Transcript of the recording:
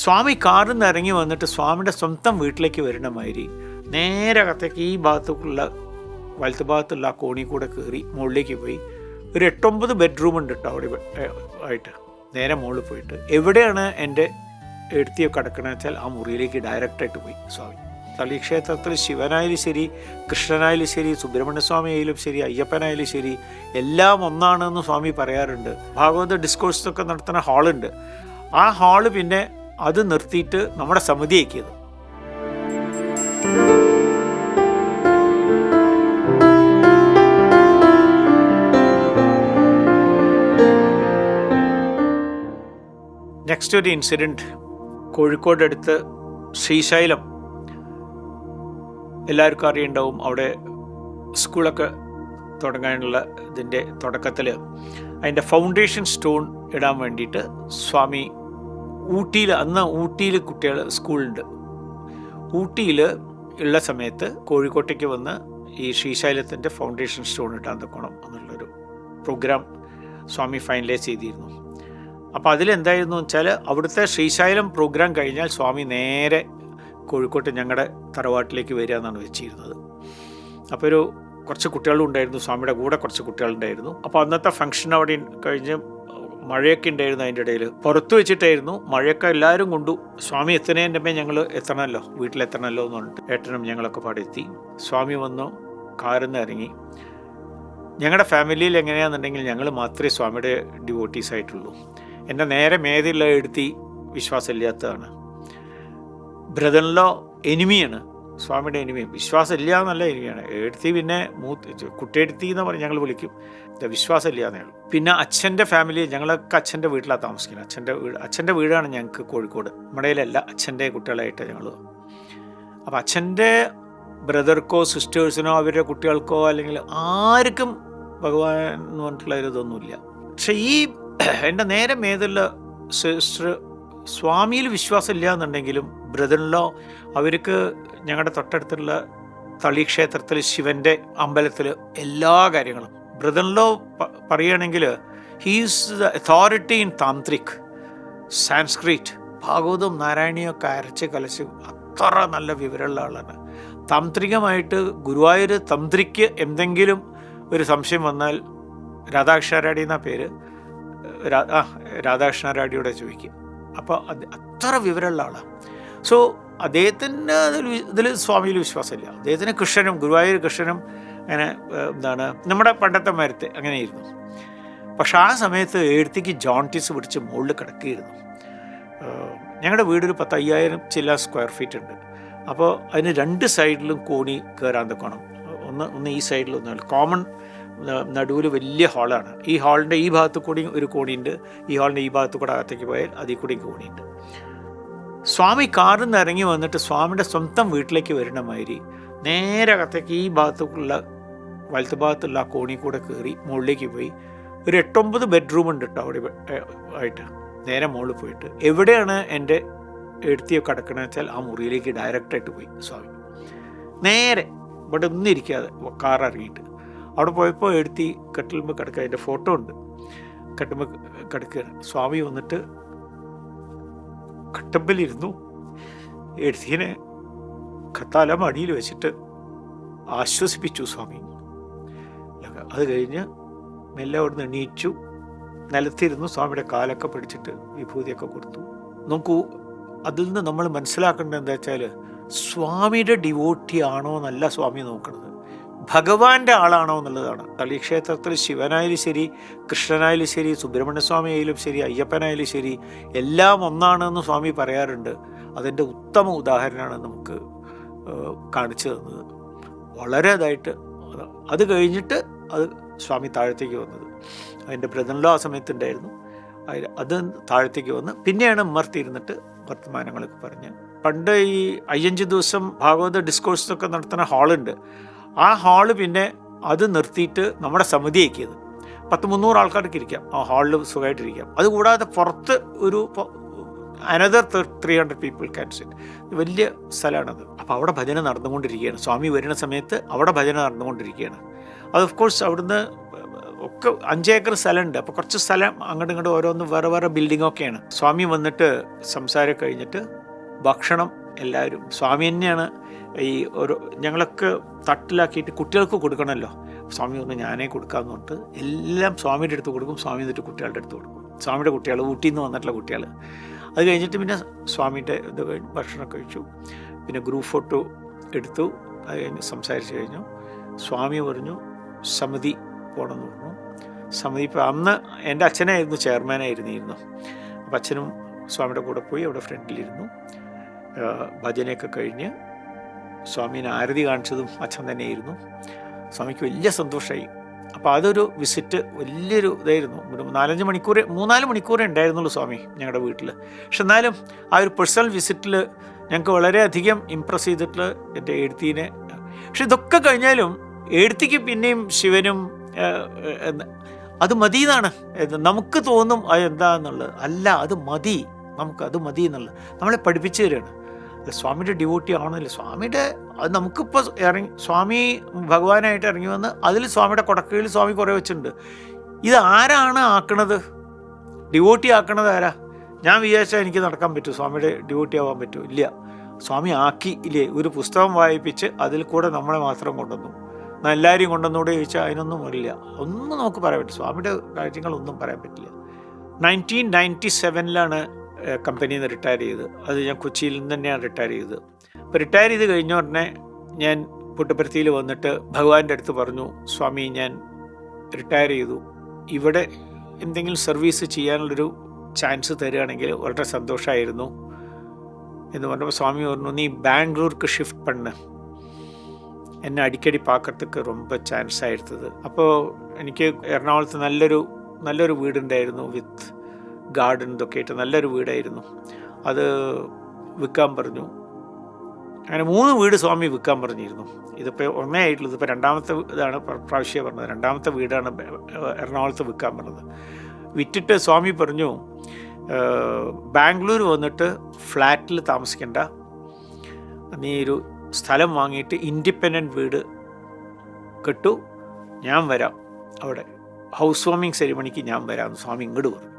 സ്വാമി കാറിൽ നിന്ന് ഇറങ്ങി വന്നിട്ട് സ്വാമിയുടെ സ്വന്തം വീട്ടിലേക്ക് വരുന്ന മാതിരി നേരെ അകത്തേക്ക് ഈ ഭാഗത്തുള്ള വലത്ത് ഭാഗത്തുള്ള ആ കോണി കൂടെ കയറി മുകളിലേക്ക് പോയി. ഒരു 8-9 ബെഡ്റൂം ഉണ്ട് കേട്ടോ അവിടെ ആയിട്ട്. നേരെ മുകളിൽ പോയിട്ട് എവിടെയാണ് എൻ്റെ എഴുത്തിയൊക്കെ കിടക്കണമെന്ന് വെച്ചാൽ ആ മുറിയിലേക്ക് ഡയറക്റ്റായിട്ട് പോയി സ്വാമി. തളിക്ഷേത്രത്തിൽ ശിവനായാലും ശരി, കൃഷ്ണനായാലും ശരി, സുബ്രഹ്മണ്യസ്വാമി ആയാലും ശരി, അയ്യപ്പനായാലും ശരി, എല്ലാം ഒന്നാണെന്ന് സ്വാമി പറയാറുണ്ട്. ഭാഗവത ഡിസ്കോഴ്സൊക്കെ നടത്തുന്ന ഹാളുണ്ട്. ആ ഹാള് പിന്നെ അത് നിർത്തിയിട്ട് നമ്മുടെ സമിതി ആക്കിയത്. നെക്സ്റ്റ് ഒരു ഇൻസിഡൻറ്റ്, കോഴിക്കോട് അടുത്ത് ശ്രീശൈലം, എല്ലാവർക്കും അറിയുണ്ടാവും. അവിടെ സ്കൂളൊക്കെ തുടങ്ങാനുള്ള ഇതിൻ്റെ തുടക്കത്തിൽ അതിൻ്റെ ഫൗണ്ടേഷൻ സ്റ്റോൺ ഇടാൻ വേണ്ടിയിട്ട് സ്വാമി ഊട്ടിയിൽ കുട്ടികൾ സ്കൂളുണ്ട്. ഊട്ടിയിൽ ഉള്ള സമയത്ത് കോഴിക്കോട്ടേക്ക് വന്ന് ഈ ശ്രീശൈലത്തിൻ്റെ ഫൗണ്ടേഷൻ സ്റ്റോൺ ഇട്ടാൻ തക്കണം എന്നുള്ളൊരു പ്രോഗ്രാം സ്വാമി ഫൈനലൈസ് ചെയ്തിരുന്നു. അപ്പോൾ അതിലെന്തായിരുന്നു വെച്ചാൽ അവിടുത്തെ ശ്രീശൈലം പ്രോഗ്രാം കഴിഞ്ഞാൽ സ്വാമി നേരെ കോഴിക്കോട്ട് ഞങ്ങളുടെ തറവാട്ടിലേക്ക് വരിക എന്നാണ് വെച്ചിരുന്നത്. അപ്പോൾ കുറച്ച് കുട്ടികളും ഉണ്ടായിരുന്നു, സ്വാമിയുടെ കൂടെ കുറച്ച് കുട്ടികളുണ്ടായിരുന്നു. അപ്പോൾ അന്നത്തെ ഫംഗ്ഷൻ അവിടെ കഴിഞ്ഞ് മഴയൊക്കെ ഉണ്ടായിരുന്നു. അതിൻ്റെ ഇടയിൽ പുറത്ത് വെച്ചിട്ടായിരുന്നു. മഴയൊക്കെ എല്ലാവരും കൊണ്ടു. സ്വാമി എത്തുന്നതിൻ്റെ മുമ്പേ ഞങ്ങൾ എത്തണമല്ലോ, വീട്ടിലെത്തണമല്ലോ എന്ന് പറഞ്ഞിട്ട് ഏട്ടനും ഞങ്ങളൊക്കെ പാടെത്തി. സ്വാമി വന്നു, കാറിൽ നിന്ന് ഇറങ്ങി. ഞങ്ങളുടെ ഫാമിലിയിൽ എങ്ങനെയാണെന്നുണ്ടെങ്കിൽ ഞങ്ങൾ മാത്രമേ സ്വാമിയുടെ ഡിവോട്ടീസ് ആയിട്ടുള്ളൂ. എൻ്റെ നേരെ മേതിലുള്ള എഴുത്തി വിശ്വാസമില്ലാത്തതാണ്. ബ്രദറിലോ എനിമിയാണ്, സ്വാമിയുടെ എനിമിയും. വിശ്വാസമില്ല എന്നല്ല എനിമിയാണ്. എഴുത്തി പിന്നെ കുട്ടിയെടുത്തി എന്ന് പറഞ്ഞ് ഞങ്ങൾ വിളിക്കും. വിശ്വാസമില്ല എന്നേ ഉള്ളൂ. പിന്നെ അച്ഛൻ്റെ ഫാമിലി, ഞങ്ങളൊക്കെ അച്ഛൻ്റെ വീട്ടിലാണ് താമസിക്കുന്നത്. അച്ഛൻ്റെ വീടാണ് ഞങ്ങൾക്ക് കോഴിക്കോട്. നമ്മുടെയിലല്ല, അച്ഛൻ്റെ കുട്ടികളായിട്ട് ഞങ്ങൾ. അപ്പം അച്ഛൻ്റെ ബ്രദർക്കോ സിസ്റ്റേഴ്സിനോ അവരുടെ കുട്ടികൾക്കോ അല്ലെങ്കിൽ ആർക്കും ഭഗവാൻ എന്ന് പറഞ്ഞിട്ടുള്ള ഇതൊന്നുമില്ല. പക്ഷെ ഈ എൻ്റെ നേരെ മേതുള്ള സിസ്റ്റർ സ്വാമിയിൽ വിശ്വാസമില്ല എന്നുണ്ടെങ്കിലും ബ്രദറിലോ അവർക്ക് ഞങ്ങളുടെ തൊട്ടടുത്തുള്ള തളിക്ഷേത്രത്തിൽ ശിവൻ്റെ അമ്പലത്തിൽ എല്ലാ കാര്യങ്ങളും ബ്രദറിലോ പറയുകയാണെങ്കിൽ he's the authority in tantric, Sanskrit, Bhagavatam നാരായണിയൊക്കെ അരച്ച് കലച്ച് അത്ര നല്ല വിവരമുള്ള ആളാണ്. താന്ത്രികമായിട്ട് ഗുരുവായൂർ തന്ത്രിക്ക് എന്തെങ്കിലും ഒരു സംശയം വന്നാൽ രാധാകൃഷ്ണരാടി എന്നാ പേര്, രാധാകൃഷ്ണരാടിയോടെ ചോദിക്കും. അപ്പോൾ അത്ര വിവരമുള്ള ആളാണ്. സോ അദ്ദേഹത്തിന് ഇതിൽ സ്വാമിയിൽ വിശ്വാസമില്ല. അദ്ദേഹത്തിന് കൃഷ്ണനും ഗുരുവായൂർ കൃഷ്ണനും അങ്ങനെ നമ്മുടെ പണ്ടത്തെ മരത്തെ അങ്ങനെയായിരുന്നു. പക്ഷെ ആ സമയത്ത് എഴുത്തിക്ക് ജോണ്ടിസ് പിടിച്ച് മുകളിൽ കിടക്കുകയായിരുന്നു. ഞങ്ങളുടെ വീടൊരു 10,000 ചില സ്ക്വയർ ഫീറ്റ് ഉണ്ട്. അപ്പോൾ അതിന് 2 സൈഡിലും കോണി കയറാൻ തക്കണം. ഒന്ന് ഈ സൈഡിൽ, ഒന്ന് കോമൺ നടുവിൽ വലിയ ഹാളാണ്. ഈ ഹാളിൻ്റെ ഈ ഭാഗത്ത് കൂടി ഒരു കോണിയുണ്ട്, ഈ ഹാളിൻ്റെ ഈ ഭാഗത്ത് കൂടെ അകത്തേക്ക് പോയാൽ അതിൽ കൂടി കോണിയുണ്ട്. സ്വാമി കാറിൽ നിന്ന് ഇറങ്ങി വന്നിട്ട് സ്വാമിയുടെ സ്വന്തം വീട്ടിലേക്ക് വരുന്ന മാതിരി നേരെ അകത്തേക്ക് ഈ ഭാഗത്തുള്ള വലത്ത് ഭാഗത്തുള്ള ആ കോണി കൂടെ കയറി മുകളിലേക്ക് പോയി. ഒരു 8-9 ബെഡ്റൂം ഉണ്ട് കേട്ടോ അവിടെ ആയിട്ട്. നേരെ മുകളിൽ പോയിട്ട് എവിടെയാണ് എൻ്റെ എഴുത്തിയൊക്കെ കിടക്കണമെന്ന് വെച്ചാൽ ആ മുറിയിലേക്ക് ഡയറക്റ്റായിട്ട് പോയി സ്വാമി. നേരെ ഇവിടെ ഒന്നും ഇരിക്കാതെ കാർ ഇറങ്ങിയിട്ട് അവിടെ പോയപ്പോൾ എഴുത്തി കട്ടിലുമ്പോൾ കിടക്കുക. അതിൻ്റെ ഫോട്ടോ ഉണ്ട്. കട്ടുമ്പോൾ കിടക്കുകയാണ്. സ്വാമി വന്നിട്ട് കട്ടമ്പലിരുന്നു. എഴുത്തിനെ തല മടിയിൽ വെച്ചിട്ട് ആശ്വസിപ്പിച്ചു സ്വാമി. അത് കഴിഞ്ഞ് മെല്ലെ അവിടുന്ന് എണീച്ചു, നിലത്തിരുന്നു. സ്വാമിയുടെ കാലൊക്കെ പിടിച്ചിട്ട് വിഭൂതിയൊക്കെ കൊടുത്തു. നോക്കൂ, അതിൽ നിന്ന് നമ്മൾ മനസ്സിലാക്കേണ്ടത് എന്താ വെച്ചാൽ സ്വാമിയുടെ ഡിവോട്ടി ആണോ എന്നല്ല സ്വാമി നോക്കുന്നത്, ഭഗവാന്റെ ആളാണോ എന്നുള്ളതാണ്. തളിക്ഷേത്രത്തിൽ ശിവനായാലും ശരി, കൃഷ്ണനായാലും ശരി, സുബ്രഹ്മണ്യസ്വാമി ആയാലും ശരി, അയ്യപ്പനായാലും ശരി, എല്ലാം ഒന്നാണെന്ന് സ്വാമി പറയാറുണ്ട്. അതിൻ്റെ ഉത്തമ ഉദാഹരണമാണ് നമുക്ക് കാണിച്ചു തന്നത്. വളരെ ഇതായിട്ട് അത് കഴിഞ്ഞിട്ട് അത് സ്വാമി താഴത്തേക്ക് വന്നത്. അതിൻ്റെ ബ്രദറിലോ ആ സമയത്തുണ്ടായിരുന്നു. അത് താഴത്തേക്ക് വന്ന് പിന്നെയാണ് ഉമ്മർത്തിരുന്നിട്ട് വർത്തമാനങ്ങളൊക്കെ പറഞ്ഞ്. പണ്ട് ഈ 5 ദിവസം ഭാഗവത ഡിസ്കോഴ്സൊക്കെ നടത്തുന്ന ഹാളുണ്ട്. ആ ഹാള് പിന്നെ അത് നിർത്തിയിട്ട് നമ്മുടെ സമിതി ആക്കിയത്. 100-300 ആൾക്കാർക്ക് ഇരിക്കാം ആ ഹാളിൽ, സുഖമായിട്ടിരിക്കാം. അതുകൂടാതെ പുറത്ത് ഒരു അനദർ 300 പീപ്പിൾ ക്യാൻ സിറ്റ്. വലിയ സ്ഥലമാണത്. അപ്പോൾ അവിടെ ഭജന നടന്നുകൊണ്ടിരിക്കുകയാണ്. സ്വാമി വരുന്ന സമയത്ത് അവിടെ ഭജന നടന്നുകൊണ്ടിരിക്കുകയാണ്. അത് ഓഫ് കോഴ്സ് അവിടുന്ന് ഒക്കെ 5 ഏക്കർ സ്ഥലമുണ്ട്. അപ്പോൾ കുറച്ച് സ്ഥലം അങ്ങോട്ടും ഇങ്ങോട്ടും ഓരോന്നും വേറെ വേറെ ബിൽഡിങ്ങൊക്കെയാണ്. സ്വാമി വന്നിട്ട് സംസാരം കഴിഞ്ഞിട്ട് ഭക്ഷണം എല്ലാവരും സ്വാമി തന്നെയാണ് ഈ ഓരോ ഞങ്ങളൊക്കെ തട്ടിലാക്കിയിട്ട് കുട്ടികൾക്ക് കൊടുക്കണമല്ലോ. സ്വാമി പറഞ്ഞു ഞാനേ കൊടുക്കാമെന്ന് പറഞ്ഞിട്ട് എല്ലാം സ്വാമിയുടെ അടുത്ത് കൊടുക്കും. സ്വാമി എന്നിട്ട് കുട്ടികളുടെ അടുത്ത് കൊടുക്കും. സ്വാമിയുടെ കുട്ടികൾ, ഊട്ടിയിൽ നിന്ന് വന്നിട്ടുള്ള കുട്ടികൾ. അത് കഴിഞ്ഞിട്ട് പിന്നെ സ്വാമിയുടെ ഇത് കഴിഞ്ഞ് ഭക്ഷണം കഴിച്ചു. പിന്നെ ഗ്രൂപ്പ് ഫോട്ടോ എടുത്തു. അത് കഴിഞ്ഞ് സംസാരിച്ച് കഴിഞ്ഞു. സ്വാമി പറഞ്ഞു സമിതി പോകണമെന്ന് പറഞ്ഞു. സമിതി ഇപ്പോൾ അന്ന് എൻ്റെ അച്ഛനായിരുന്നു ചെയർമാനായിരുന്നിരുന്നു. അപ്പം അച്ഛനും സ്വാമിയുടെ കൂടെ പോയി അവിടെ ഫ്രണ്ടിലിരുന്നു. ഭജനയൊക്കെ കഴിഞ്ഞ് സ്വാമീനെ ആരതി കാണിച്ചതും അച്ഛൻ തന്നെയായിരുന്നു. സ്വാമിക്ക് വലിയ സന്തോഷമായി. അപ്പോൾ അതൊരു വിസിറ്റ് വലിയൊരു ഇതായിരുന്നു. ഒരു 3-4 മണിക്കൂറേ ഉണ്ടായിരുന്നുള്ളൂ സ്വാമി ഞങ്ങളുടെ വീട്ടിൽ. പക്ഷെ എന്നാലും ആ ഒരു പേഴ്സണൽ വിസിറ്റിൽ ഞങ്ങൾക്ക് വളരെയധികം ഇമ്പ്രസ് ചെയ്തിട്ടുള്ള എൻ്റെ എഴുത്തീനെ. പക്ഷെ ഇതൊക്കെ കഴിഞ്ഞാലും എഴുത്തിക്ക് പിന്നെയും ശിവനും അത് മതി എന്നാണ് നമുക്ക് തോന്നും. അത് എന്താണെന്നുള്ളത് അല്ല, അത് മതി, നമുക്കത് മതി എന്നുള്ളത് നമ്മളെ പഠിപ്പിച്ചു തരികയാണ്. സ്വാമിയുടെ ഡിവോട്ടി ആണല്ലോ. സ്വാമിയുടെ അത് നമുക്കിപ്പോൾ സ്വാമി ഭഗവാനായിട്ട് ഇറങ്ങി വന്ന് അതിൽ സ്വാമിയുടെ കൊടക്കയിൽ സ്വാമി കുറേ വെച്ചിട്ടുണ്ട്. ഇത് ആരാണ് ആക്കണത്? ഡിവോട്ടി ആക്കണത് ആരാ? ഞാൻ വിചാരിച്ചാൽ എനിക്ക് നടക്കാൻ പറ്റും, സ്വാമിയുടെ ഡിവോട്ടി ആവാൻ പറ്റും? ഇല്ല. സ്വാമി ആക്കി ഇല്ലേ, ഒരു പുസ്തകം വായിപ്പിച്ച് അതിൽ കൂടെ നമ്മളെ മാത്രം കൊണ്ടുവന്നു. എല്ലാവരെയും കൊണ്ടുവന്നൂടെ ചോദിച്ചാൽ അതിനൊന്നും ഇല്ല. ഒന്നും നമുക്ക് പറയാൻ പറ്റില്ല. സ്വാമിയുടെ കാര്യങ്ങളൊന്നും പറയാൻ പറ്റില്ല. 1997 കമ്പനിയിൽ നിന്ന് റിട്ടയർ ചെയ്ത്. അത് ഞാൻ കൊച്ചിയിൽ നിന്ന് തന്നെയാണ് റിട്ടയർ ചെയ്തത്. അപ്പോൾ റിട്ടയർ ചെയ്ത് കഴിഞ്ഞ ഉടനെ ഞാൻ പുട്ടപർത്തിയിൽ വന്നിട്ട് ഭഗവാന്റെ അടുത്ത് പറഞ്ഞു, സ്വാമി ഞാൻ റിട്ടയർ ചെയ്തു, ഇവിടെ എന്തെങ്കിലും സർവീസ് ചെയ്യാനുള്ളൊരു ചാൻസ് തരികയാണെങ്കിൽ വളരെ സന്തോഷമായിരുന്നു എന്ന് പറഞ്ഞപ്പോൾ സ്വാമി പറഞ്ഞു, നീ ബാംഗ്ലൂർക്ക് ഷിഫ്റ്റ് പണ്ണ്, എന്നെ അടിക്കടി പാക്കത്തുക്ക് ரொம்ப ചാൻസ് ആയിരുന്നത്. അപ്പോൾ എനിക്ക് എറണാകുളത്ത് നല്ലൊരു വീടുണ്ടായിരുന്നു, വിത്ത് ഗാർഡൻ ഇതൊക്കെ ആയിട്ട് നല്ലൊരു വീടായിരുന്നു. അത് വിൽക്കാൻ പറഞ്ഞു. അങ്ങനെ 3 വീട് സ്വാമി വിൽക്കാൻ പറഞ്ഞിരുന്നു. ഇതിപ്പോൾ ഒന്നേ ആയിട്ടുള്ളത്. ഇപ്പോൾ 2ാമത്തെ ഇതാണ് പ്രാവശ്യം പറഞ്ഞത്. 2ാമത്തെ വീടാണ് എറണാകുളത്ത് വിൽക്കാൻ പറഞ്ഞത്. വിറ്റിട്ട് സ്വാമി പറഞ്ഞു, ബാംഗ്ലൂർ വന്നിട്ട് ഫ്ലാറ്റിൽ താമസിക്കണ്ട, നീ ഒരു സ്ഥലം വാങ്ങിയിട്ട് ഇൻഡിപെൻഡൻറ്റ് വീട് കെട്ടു, ഞാൻ വരാം, അവിടെ ഹൗസ് വാമിങ് സെറിമണിക്ക് ഞാൻ വരാമെന്ന് സ്വാമി ഇങ്ങോട്ട് പറഞ്ഞു.